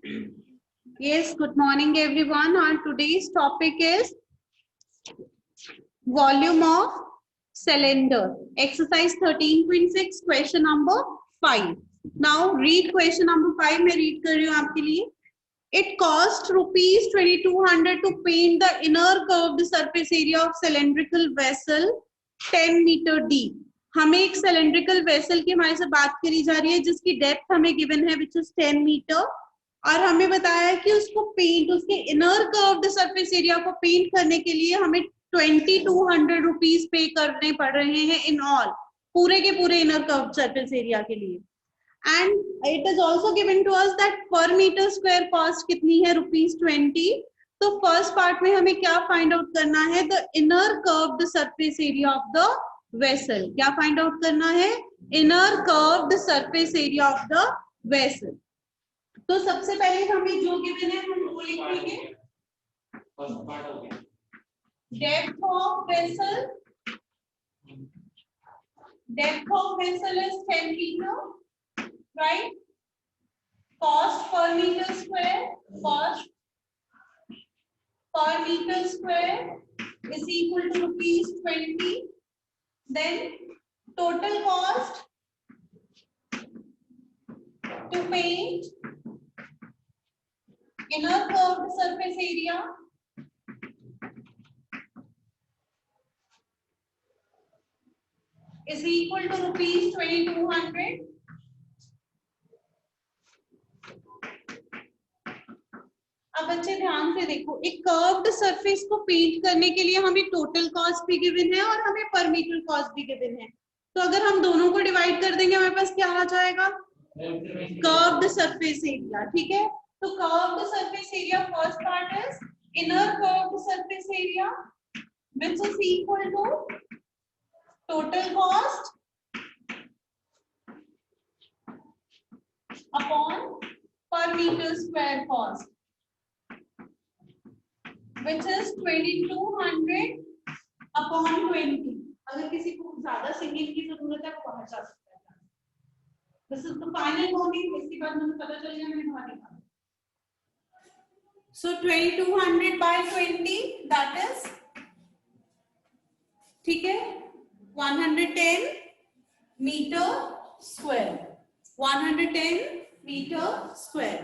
Yes, good morning everyone. Our today's topic is volume of cylinder. Exercise 13.6 question number 5. Now read question number 5. मैं read कर रही हूँ आपके लिए. It cost rupees 2200 to paint the inner curved surface area of cylindrical vessel 10 meter deep. हमें एक cylindrical vessel की हमारे से बात करी जा रही है जिसकी डेप्थ हमें given है which is 10 मीटर और हमें बताया है कि उसको पेंट उसके इनर कर्व्ड सरफेस एरिया को पेंट करने के लिए हमें 2200 रुपीज पे करने पड़ रहे हैं इन ऑल पूरे के पूरे इनर कर्व्ड सरफेस एरिया के लिए. And it is also given to us that per metre square cost कितनी है ₹20. तो फर्स्ट पार्ट में हमें क्या फाइंड आउट करना है? The inner curved surface area of the vessel. क्या फाइंड आउट करना है? Inner curved surface area of the vessel. तो सबसे पहले हमें जो गिवन है हम वो लिखेंगे. Depth of vessel is 10 metre, right? Cost per metre square is equal to ₹20. Then total cost to paint inner curved surface area is equal to ₹2200. अब बच्चे ध्यान से देखो, एक कर्व्ड सरफेस को पेंट करने के लिए हमें टोटल कॉस्ट भी गिवन है और हमें पर मीटर कॉस्ट भी गिवन है. तो अगर हम दोनों को डिवाइड कर देंगे हमारे पास क्या आ जाएगा? Curved surface area. ठीक है, तो curved surface area first part is inner curved surface area which is equal to total cost upon per meter square cost which is 2200 upon 20. अगर किसी को ज्यादा सिंगिंग की जरूरत है वो बाहर जा सकता है. This is the final warning. इसके बाद मुझे पता चल गया मैंने बाहर निकाला. So 2200 by 20 that is, ठीक है, 110 meter square. 110 meter square.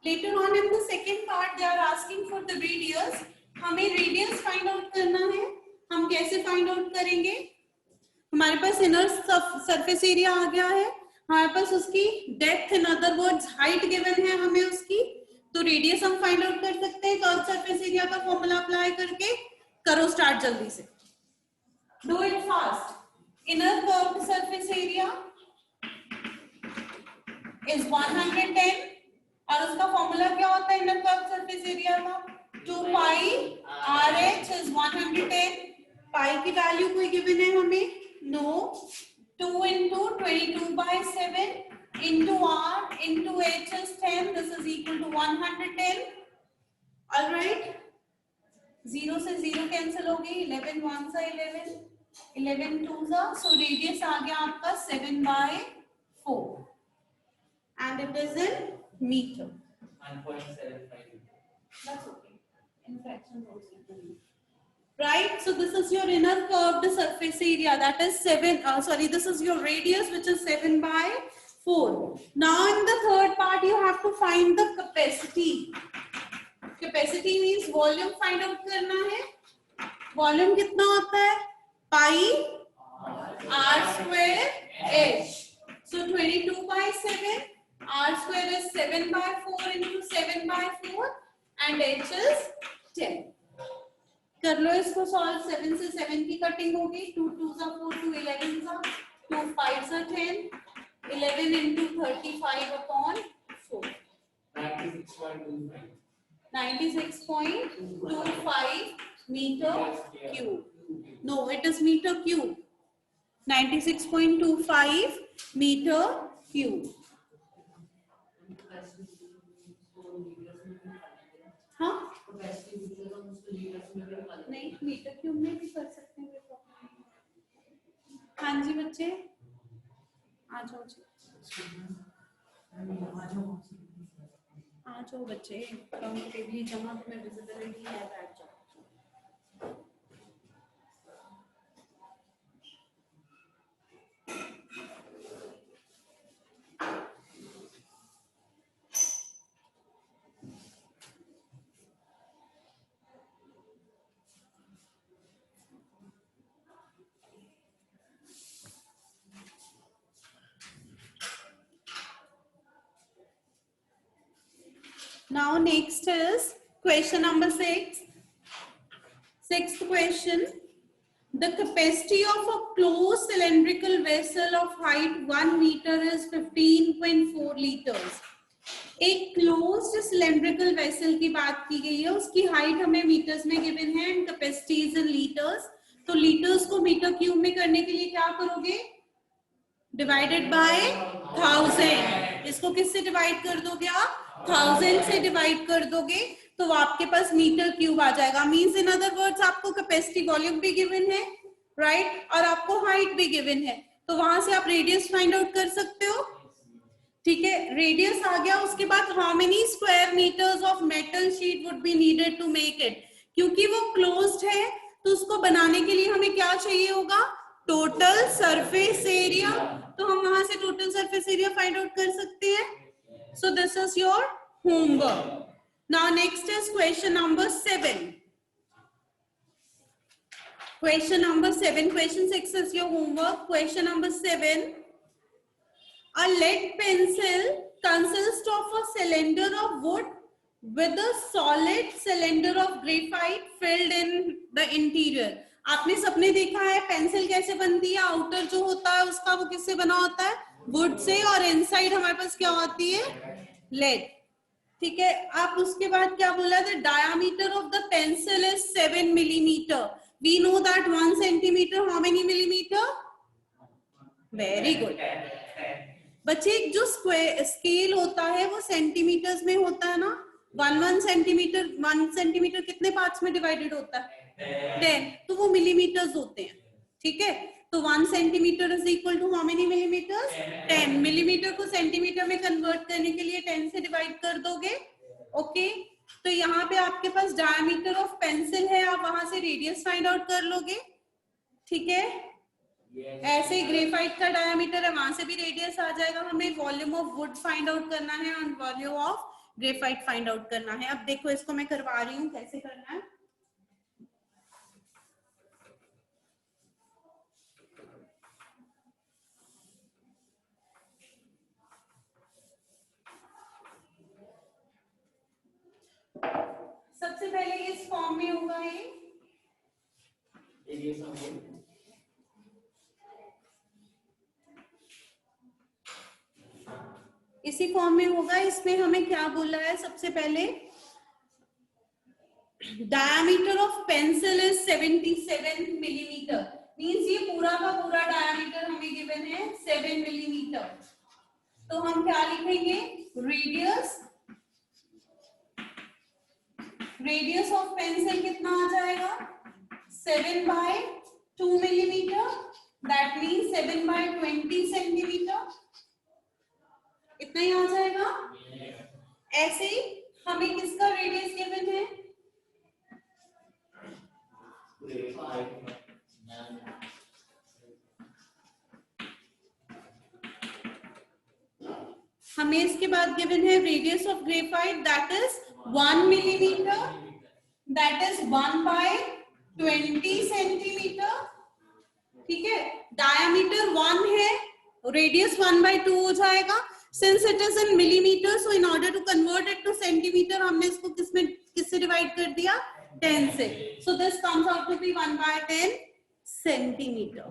Later on in the second part they are asking for the radius. हमें radius find out करना है. हम कैसे find out करेंगे? हमारे पास inner surface area आ गया है, हमारे पास उसकी depth in other words height given है हमें उसकी. तो रेडियस हम फाइंड आउट कर सकते हैं कर्व सरफेस एरिया का फॉर्मूला अप्लाई करके. करो स्टार्ट जल्दी से. Do it fast. Inner curved surface area is 110 और उसका फॉर्मूला क्या होता है इनर कर्व्ड सरफेस एरिया का? 2 पाई RH इज 110. पाई की वैल्यू कोई गिवन है हमें? No. 2 into 22 by 7 into R into H is 10. This is equal to 110. All right. 0 से 0 cancel हो गई. 11 1 सा 11, 11 2 सा. So radius आ गया आपका 7 by 4, and it is in meter. 1.75. That's okay. In fraction also. Right, so this is your inner curved surface area, that is 7. This is your radius which is 7 by 4. Now in the third part you have to find the capacity. Capacity means volume find out करना है. Volume कितना होता है? Pi R square H. So 22 by 7. R square is 7 by 4 into 7 by 4 and H is 10. कर लो इसको solve. 7 से 7 की cutting होगी. 2 2 सा 4, 2 11 सा 2 5 सा 10. 11 into 35 upon 4. 96.25 meter cube. No, it is meter cube. 96.25 meter cube. हाँ, नहीं मीटर क्यूब में भी कर सकते हैं. हाँ जी बच्चे आ जाओ जी, आ जाओ बच्चे, कंफर्टेबली जहाँ तुम्हें विजिबिलिटी है बैठ जाओ। Now next is question number 6. Sixth question. The capacity of a closed cylindrical vessel of height 1 meter is 15.4 liters. एक क्लोज्ड सिलेंड्रिकल वेसल की बात की गई है, उसकी हाइट हमें मीटर्स में गिवन है and capacity is in litres. तो लीटर्स को मीटर क्यूब में करने के लिए क्या करोगे? Divided by 1000। इसको किससे डिवाइड कर दोगे आप? 1000 से डिवाइड कर दोगे तो आपके पास मीटर क्यूब आ जाएगा। मींस इन अदर वर्ड्स आपको कैपेसिटी वॉल्यूम भी गिवन है, राइट, और आपको हाइट भी गिवन है, तो वहां से आप रेडियस फाइंड आउट कर सकते हो। ठीक है, रेडियस आ गया। उसके बाद how many square metres of metal sheet would be needed to make it. क्योंकि वो क्लोज्ड है तो उसको बनाने के लिए हमें क्या चाहिए होगा? Total surface area. तो हम वहां से total surface area find out कर सकते हैं। सो this is your homework. Now next is question number 7. Question number 7. Question 6 is your homework. Question number 7. A lead pencil consists of a cylinder of wood with a solid cylinder of graphite filled in the interior. आपने सबने देखा है pencil कैसे बनती है। Outer जो होता है उसका वो किससे बना होता है? वुड से, और इनसाइड हमारे पास क्या होती है? लेड। ठीक है, आप उसके बाद क्या बोला? The diameter of the pencil is 7 millimeter. We know that 1 centimeter how many millimeter? Very good. बच्चे जो स्केल होता है वो सेंटीमीटर्स में होता है ना। 1 सेंटीमीटर कितने पार्ट्स में डिवाइडेड होता है? 10। तो वो मिलीमीटर्स होते हैं। ठीक है, तो 1 centimetre is equal to how many millimetres? 10। Millimetre को सेंटीमीटर में कन्वर्ट करने के लिए 10 से डिवाइड कर दोगे। ओके, तो यहाँ पे आपके पास डायमीटर ऑफ पेंसिल है, आप वहां से रेडियस फाइंड आउट कर लोगे। ठीक है, ऐसे ही ग्रेफाइट का डायमीटर है, वहां से भी रेडियस आ जाएगा। हमें volume of would find out करना है और volume of graphite find out करना है। अब देखो इसको मैं करवा रही हूँ कैसे करना है। सबसे पहले इस फॉर्म में होगा ये इसी फॉर्म में होगा। इसमें हमें क्या बोला है? सबसे पहले diameter of pencil is 77 millimetre. Means ये पूरा का पूरा डायमीटर हमें गिवन है 7 मिलीमीटर। तो हम क्या लिखेंगे? रेडियस ऑफ पेंसिल कितना आ जाएगा? 7/2 मिलीमीटर। That means 7/20 centimetre. इतना ही आ जाएगा। ऐसे ही हमें किसका रेडियस गिवन है? हमें इसके बाद गिवन है radius of graphite that is 1 millimetre, that is 1/20 centimetre. ठीक है, डायमीटर 1 है, रेडियस 1/2 हो जाएगा। Since it is in millimeter, so in order to convert it to centimeter, हमने इसको किससे डिवाइड कर दिया? 10 से। So this comes out to be 1/10 centimetre.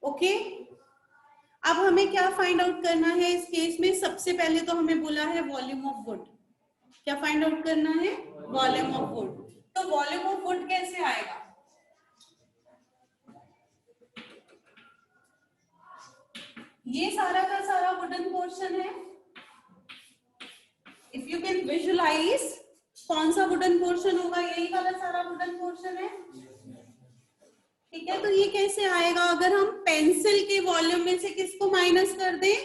Okay, अब हमें क्या फाइंड आउट करना है इस केस में? सबसे पहले तो हमें बोला है वॉल्यूम ऑफ वुड। क्या फाइंड आउट करना है? Volume of would. तो वॉल्यूम ऑफ वुड कैसे आएगा? ये सारा का सारा वुडन पोर्शन है। इफ यू कैन विजुअलाइज, कौन सा वुडन पोर्शन होगा? यही वाला सारा वुडन पोर्शन है। ठीक है, तो ये कैसे आएगा? अगर हम पेंसिल के वॉल्यूम में से किसको माइनस कर दें?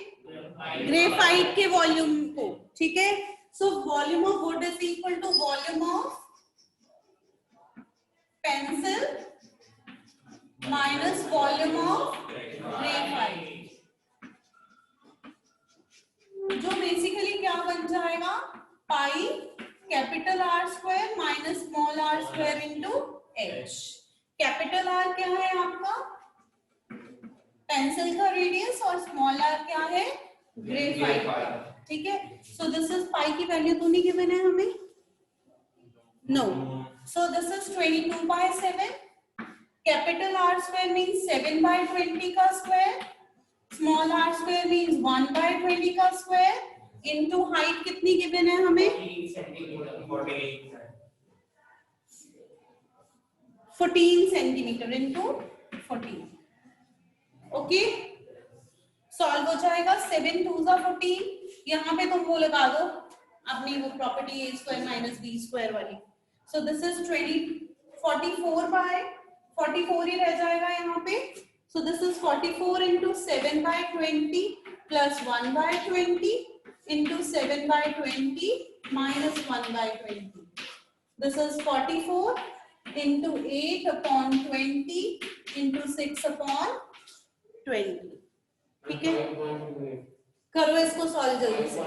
ग्रेफाइट के वॉल्यूम को। ठीक है, So volume of wood is equal to volume of pencil minus volume of graphite, जो बेसिकली क्या बन जाएगा, pi capital R square minus small r square into h. Capital R क्या है आपका, पेंसिल का रेडियस, और स्मॉल आर क्या है, ग्रेफाइट। ठीक है, सो दिस इज पाई की वैल्यू तो नहीं गिवन है हमें, no, so this is 22/7। Capital R square means 7/20 का square, small r square means 1/20 का स्क्वायर, इनटू हाइट कितनी गिवन है हमें, 14 सेंटीमीटर इंटू 14। ओके, सॉल्व हो जाएगा, 7 2 14, यहाँ पे तुम वो लगा दो अपनी वो प्रॉपर्टी ए स्क्वायर माइनस बी स्क्वायर वाली। सो दिस इज 44 ही रह जाएगा यहाँ पे। सो this is 44 into 7/20 plus 1/20 into 7/20 minus 1/20। This is 44 into 8/20 into 6/20। ठीक है, करो इसको सॉल्व जल्दी से।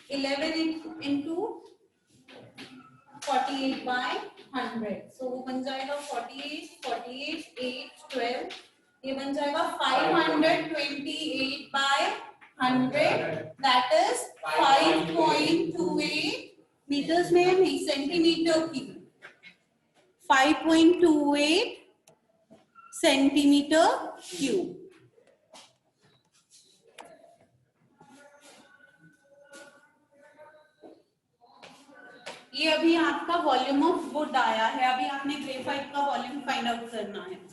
11 इंटू 48/100, सो वो बन जाएगा 48 48 8 12, ये बन जाएगा 528/100, दैट इज 5.28 मीटर्स में नहीं, सेंटीमीटर की, 5.28 सेंटीमीटर क्यूब। ये अभी आपका वॉल्यूम ऑफ वुड आया है, अभी आपने ग्रेफाइट का वॉल्यूम फाइंड आउट करना है।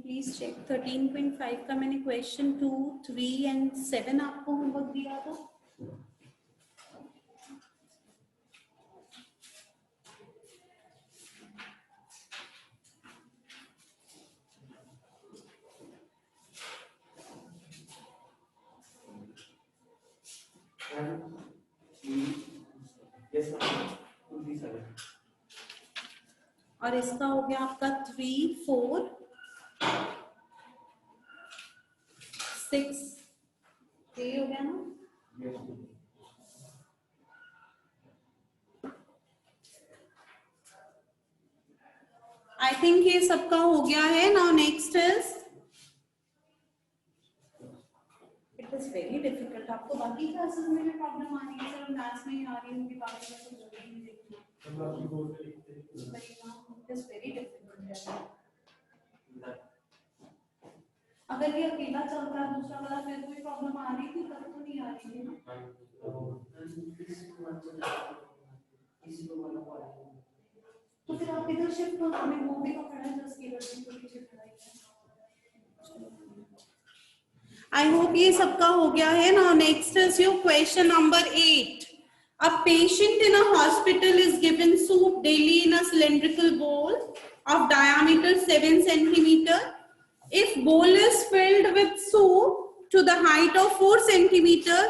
प्लीज चेक 13.5 का मैंने क्वेश्चन 2, 3 एंड 7 आपको होमवर्क दिया था। और इसका हो गया आपका 3, 4, 6, ये हो गया ना। आई थिंक ये सबका हो गया है। Now next is, it is very difficult. आपको बाकी क्लासेस में भी प्रॉब्लम आ रही है, सिर्फ मैथ्स में ही आ रही होंगी, बाकी का तो जरूरी नहीं देखना। It is very difficult. अगर ये अकेला चलता है दूसरा वाला, फिर कोई प्रॉब्लम आ रही थी, तब तो नहीं आ रही है ना। तो फिर आप इधर शिफ्ट हो, हमें वो भी तो पढ़ा है, जस्ट केवल शिफ्ट कराइए। आई होप ये सबका हो गया है। Now next is your question number 8. A patient in a hospital is given soup daily in a cylindrical bowl of diameter 7 centimeter. If bowl is filled with soup to the height of 4 centimeter,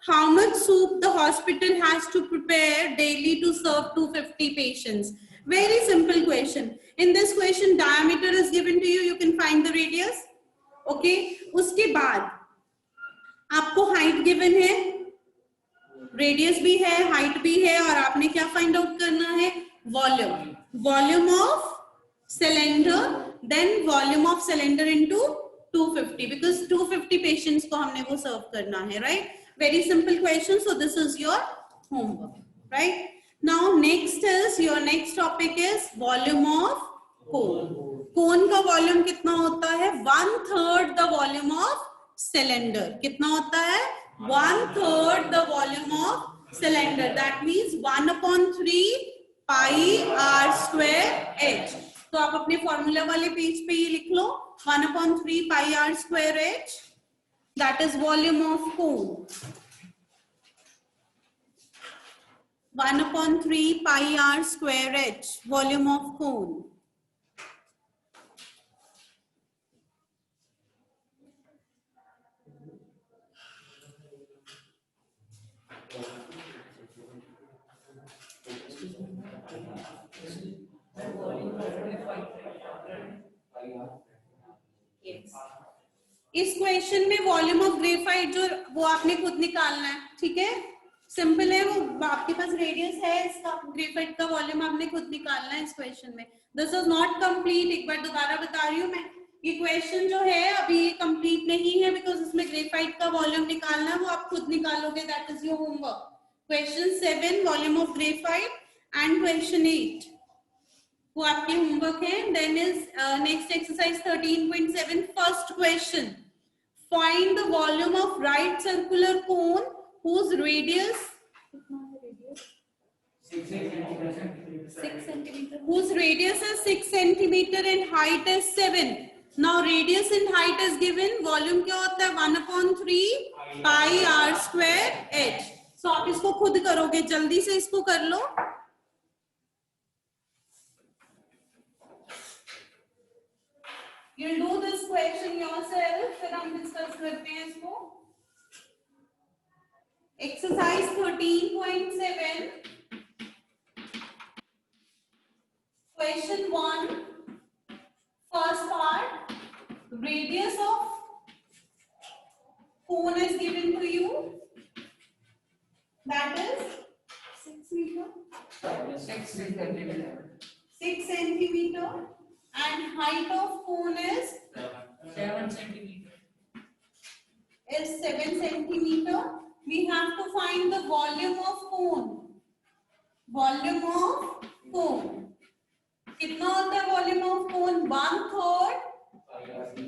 how much soup the hospital has to prepare daily to serve 250 patients? Very simple question. In this question, diameter is given to you. You can find the radius. Okay. उसके बाद आपको height given है, radius भी है, height भी है, और आपने क्या फाइंड आउट करना है, volume of cylinder, then volume of cylinder into 250, because 250 patients को हमने वो सर्व करना है, right? Very simple question. So this is your homework, right? Now next is your next topic is volume of cone. Cone का volume कितना होता है? 1/3 the volume of cylinder. कितना होता है? 1/3 the volume of cylinder. That means 1/3 pi R square H. तो आप अपने फॉर्मूला वाले पेज पे ये लिख लो, 1/3 pi R square H. That is volume of cone. 1/3 pi r square h, volume of cone. इस क्वेश्चन में वॉल्यूम ऑफ ग्रेफाइट जो वो आपने खुद निकालना है. ठीक है, सिंपल है. वो आपके पास रेडियस है इसका, ग्रेफाइट का वॉल्यूम आपने खुद निकालना है इस क्वेश्चन में. This is not complete. एक बार दोबारा बता रही हूँ मैं, ये क्वेश्चन जो है अभी ये कंप्लीट नहीं है, बिकॉज इसमें ग्रेफाइट का वॉल्यूम निकालना है, वो आप खुद निकालोगे. That is your homework. Question 7 volume of graphite and question 8 वो आपके होमवर्क है. Then is next exercise 13.7 first question. Find the volume of right circular cone whose radius 6 centimeter, whose radius is 6 centimeter and height is 7. Now radius and height is given. Volume क्या होता है? 1/3 pi r square h. So आप इसको खुद करोगे, जल्दी से इसको कर लो. You'll do this question yourself. फिर हम डिस्कस करते हैं इसको. Exercise 13.7. Question 1. First part. Radius of cone is given to you. That is 6 meter. 6 centimeter. 6 centimeter. And height of cone is 7 centimeter. Is 7 centimeter. We have to find the volume of cone. Volume of cone. कितना होता है volume of cone? 1/3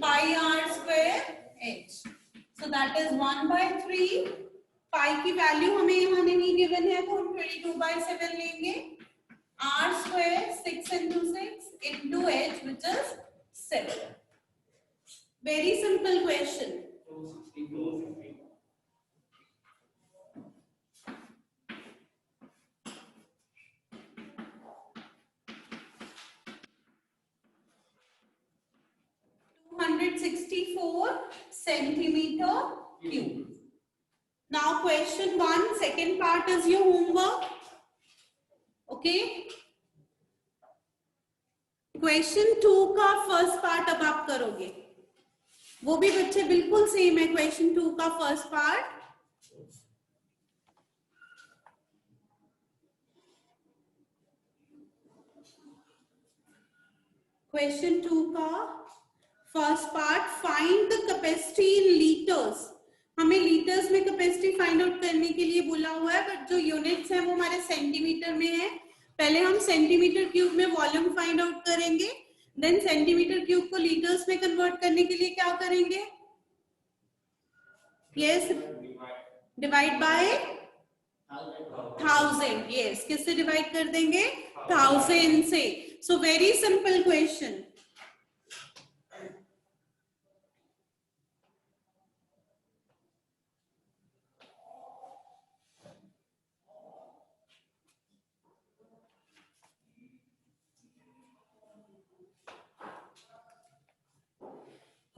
pi r square h. So that is 1/3. Pi की value हमें यहाँ नहीं given है, तो हम 22/7 लेंगे. R square 6 into 6 into h, which is 7. Very simple question. centimeter cube. Now question 1, second part is your homework. Okay. Question 2 का first part अब आप करोगे. वो भी बच्चे बिल्कुल सेम है. क्वेश्चन 2 का फर्स्ट पार्ट. क्वेश्चन 2 का first part. Find the capacity in litres. हमें लीटर्स में कैपेसिटी फाइंड आउट करने के लिए बोला हुआ है, बट जो यूनिट्स है वो हमारे सेंटीमीटर में है. पहले हम सेंटीमीटर क्यूब में वॉल्यूम फाइंड आउट करेंगे, देन सेंटीमीटर क्यूब को लीटर्स में कन्वर्ट करने के लिए क्या करेंगे? Yes, divide by 1000. यस, किससे डिवाइड कर देंगे? 1000 से. So very simple question.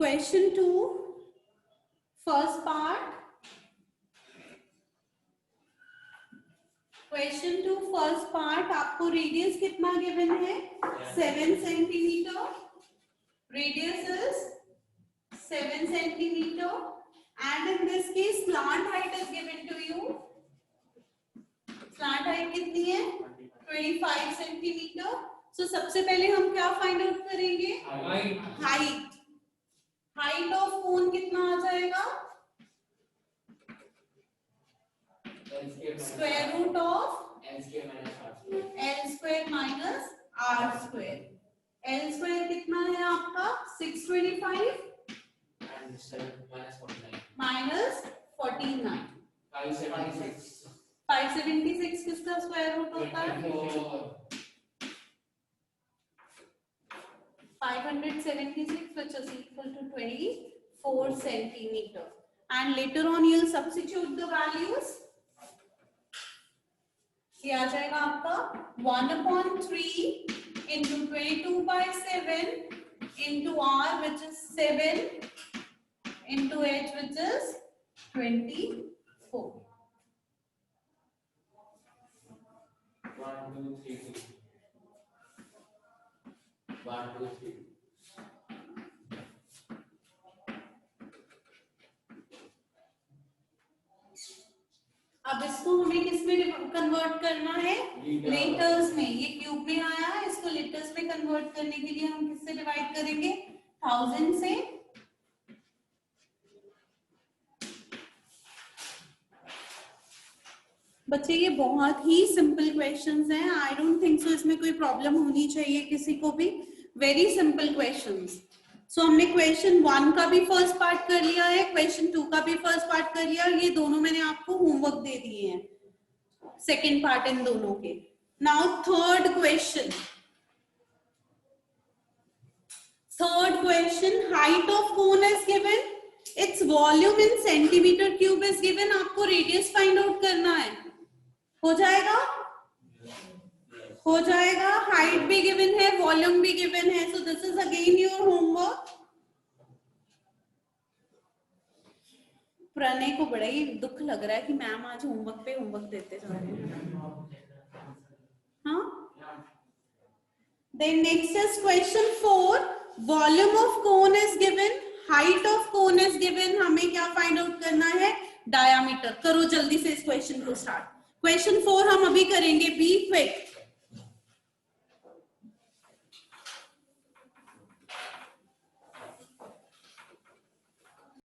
Question 2, first part. Question 2, first part. आपको रेडियस कितना गिवन है? 7 centimetre. Radius is 7 centimeter, and in this case, slant height is given to you. Slant height कितनी है? 25 centimeter. So सबसे पहले हम क्या find out करेंगे? Height. हाइट ऑफ कोन कितना आ जाएगा? Square root of L square minus R square. L square कितना है आपका 625 माइनस 49 576 किसका स्क्वायर रूट होता है 576 which is equal to 24 centimeter, and later on you'll substitute the values. ये आ जाएगा आपका 1/3 into 22/7 into R which is 7 into H which is 24. 1 2 3 1 2 3 अब इसको हमें किसमें कन्वर्ट करना है लीटर्स में। ये क्यूब में आया है, इसको लीटर्स में कन्वर्ट करने के लिए हम किससे डिवाइड करेंगे 1000 से। बच्चे ये बहुत ही सिंपल क्वेश्चंस हैं, आई डोंट थिंक सो इसमें कोई प्रॉब्लम होनी चाहिए किसी को भी। Very simple questions. सो हमने क्वेश्चन 1 का भी फर्स्ट पार्ट कर लिया है, क्वेश्चन 2 का भी फर्स्ट पार्ट कर लिया, ये दोनों मैंने आपको होमवर्क दे दिए हैं, सेकेंड पार्ट इन दोनों के। Now third question, height of cone is given, its volume in centimetre cube is given, आपको रेडियस फाइंड आउट करना है। हो जाएगा, हो जाएगा। हाइट भी गिवन है, वॉल्यूम भी गिवन है, so this is again your homework. Pranay को बड़ा ही दुख लग रहा है कि मैम आज होमवर्क पे होमवर्क देते जा रहे हैं। हाँ, then next is question 4, volume of cone is given, height of cone is given, हमें क्या फाइंड आउट करना है डायामीटर। करो जल्दी से इस क्वेश्चन को स्टार्ट। क्वेश्चन 4 हम अभी करेंगे, बी क्विक।